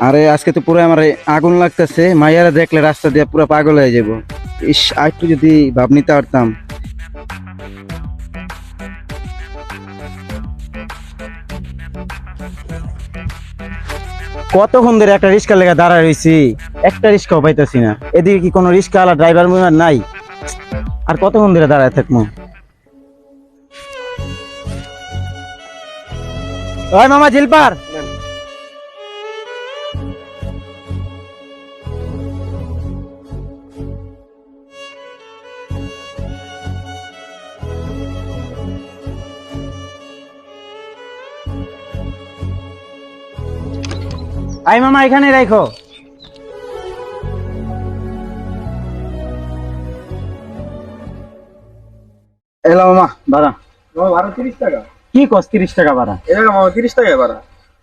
আরে আজকে তো পুরো আমার আগুন লাগতেছে, মাইয়ারা দেখলে রাস্তা দিয়ে পুরো পাগল হয়ে যাব। ইস, আরেকটু যদি ভাব নিতে পারতাম। কতক্ষণ ধরে একটা রিক্সা লেগে দাঁড়ায় রয়েছি, একটা রিক্সাও পাইতেছি না। এদিকে কি কোনো রিক্সাওয়ালা ড্রাইভার নাই? আর কতক্ষণ ধরে দাঁড়ায় থাকবো? ওই মামা জিলপার, আই মামা এখানে রাখো। এলো মামা ভাড়া। ভাড়া 30 টাকা। কি কস 30 টাকা ভাড়া? এটা মামা 30 টাকা ভাড়া।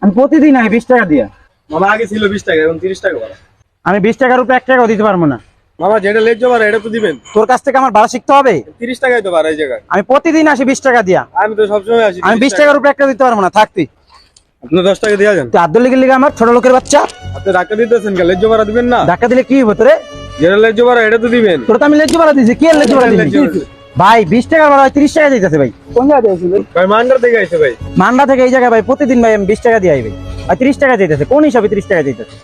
আমি প্রতিদিন আই 20 টাকা দিয়া। মামা আগে ছিল 20 টাকা, এখন 30 টাকা ভাড়া। আমি 20 টাকার উপরে 1 টাকাও দিতে পারবো না। মামা যেটা লেট ভাড়া এটা তো দিবেন। তোর কাছ থেকে আমার ভাড়া শিখতে হবে। 30 টাকাই তো ভাড়া এই জায়গায়। আমি প্রতিদিন আসি 20 টাকা দিয়া। আমি তো সবসময় আসি। আমি 20 টাকার উপরে 1 টাকা দিতে পারবো না, থাকতি। আপনি 10 টাকা দিয়ে যান। তুই আব্দুল লিগে আমার ছোট লোকের বাচ্চা। আপনি ধাক্কা দিতেছেন কে? লেট ভাড়া দিবেন না? ধাক্কা দিলে কি হবে তোরে? যেটা লেট ভাড়া এটা তো দিবেন। তোর তো আমি লেজ ভাড়া দিয়েছি। কি আর লেজ ভাড়া দিয়েছি ভাই? 20 টাকা ভাড়া 30 টাকা দিতেছে ভাই। কোন জায়গা দিয়েছিল ভাই? মান্ডার থেকে আইছে ভাই। মান্ডা থেকে এই জায়গায় ভাই প্রতিদিন ভাই আমি 20 টাকা দিয়ে আই ভাই। আর 30 টাকা দিতেছে, কোন হিসাবে 30 টাকা দিতেছে?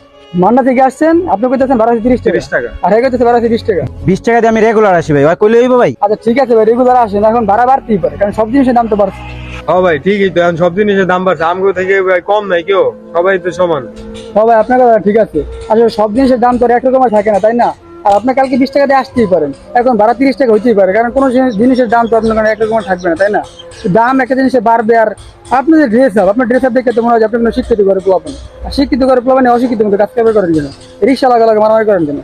মান্ডা থেকে আসছেন, আপনি কইতেছেন ভাড়া 30 টাকা। 30 টাকা। আর হেগে ভাড়া 30 টাকা। 20 টাকা দিয়ে আমি রেগুলার আসি ভাই। ওই কইলে হইব ভাই? আচ্ছা ঠিক আছে ভাই, রেগুলার আসেন, এখন ভাড়া বাড়তেই পারে, কারণ সব জিনিসের দাম তো বাড়ছে। হ্যাঁ ভাই ঠিকই তো, এখন সব জিনিসের দাম বাড়ছে। আমগো থেকে ভাই কম নাই কেউ, সবাই তো সমান। ভাই আপনার কথা ঠিক আছে, আসলে সব জিনিসের দাম তো একরকম থাকে না, তাই না? আর আপনি কালকে 20 টাকা দিয়ে আসতেই পারেন, এখন ভাড়া 30 টাকা হইতেই পারে, কারণ কোনো জিনিসের দাম তো আপনার একরকম থাকবে না, তাই না? দাম একটা জিনিসে বাড়বে। আর আপনার যে ড্রেস আপ, আপনার ড্রেস আপ দেখে তো মনে হয় আপনি কোনো শিক্ষিত করে প্লাবেন। আর শিক্ষিত করে প্লাবেন, অশিক্ষিত মতো কাজ কারবার করেন কেন? রিক্সা লাগা মারামারি করেন কেন?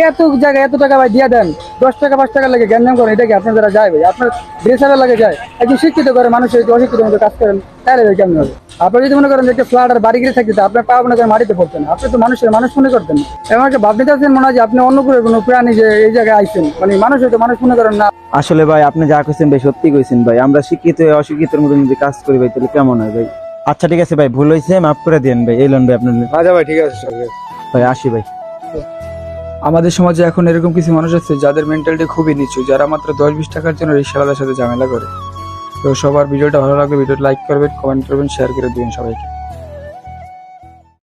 এত জায়গায় এত টাকা ভাই দিয়ে দেন, 10 টাকা 5 টাকা লাগে গ্যাঞ্জাম করেন, এটা কি আপনার দ্বারা যায় ভাই? আপনার ড্রেস আপের লাগে যায়? একজন শিক্ষিত করে মানুষ অশিক্ষিত মতো কাজ করেন, তাহলে ভাই কেমন হবে? আপনি যদি মনে করেন যে একটা ফ্ল্যাট আর বাড়ি গিয়ে থাকতে, আপনার পা মনে করেন মাটিতে পড়তেন, আপনি তো মানুষের মানুষ মনে করতেন। এমনকি ভাবতে চাচ্ছেন মনে হয় যে আপনি অন্য করে কোনো প্রাণী যে এই জায়গায় আইছেন, মানে মানুষ হয়তো মানুষ মনে করেন না। আসলে ভাই আপনি যা কইছেন ভাই সত্যি কইছেন ভাই। আমরা শিক্ষিত হয়ে অশিক্ষিতের মধ্যে যদি কাজ করি ভাই, তাহলে কেমন হয় ভাই? আচ্ছা ঠিক আছে ভাই, ভুল হয়েছে, মাফ করে দেন ভাই। এই লোন ভাই আপনার। আচ্ছা ভাই ঠিক আছে সব। ভাই আসি ভাই। আমাদের সমাজে এখন এরকম কিছু মানুষ আছে যাদের মেন্টালিটি খুবই নিচু, যারা মাত্র 10-20 টাকার জন্য রিক্সাওয়ালাদের সাথে ঝামেলা করে। তো সবার ভিডিওটা ভালো লাগলে ভিডিওটা লাইক করবেন, কমেন্ট করবেন, শেয়ার করে দিবেন সবাইকে।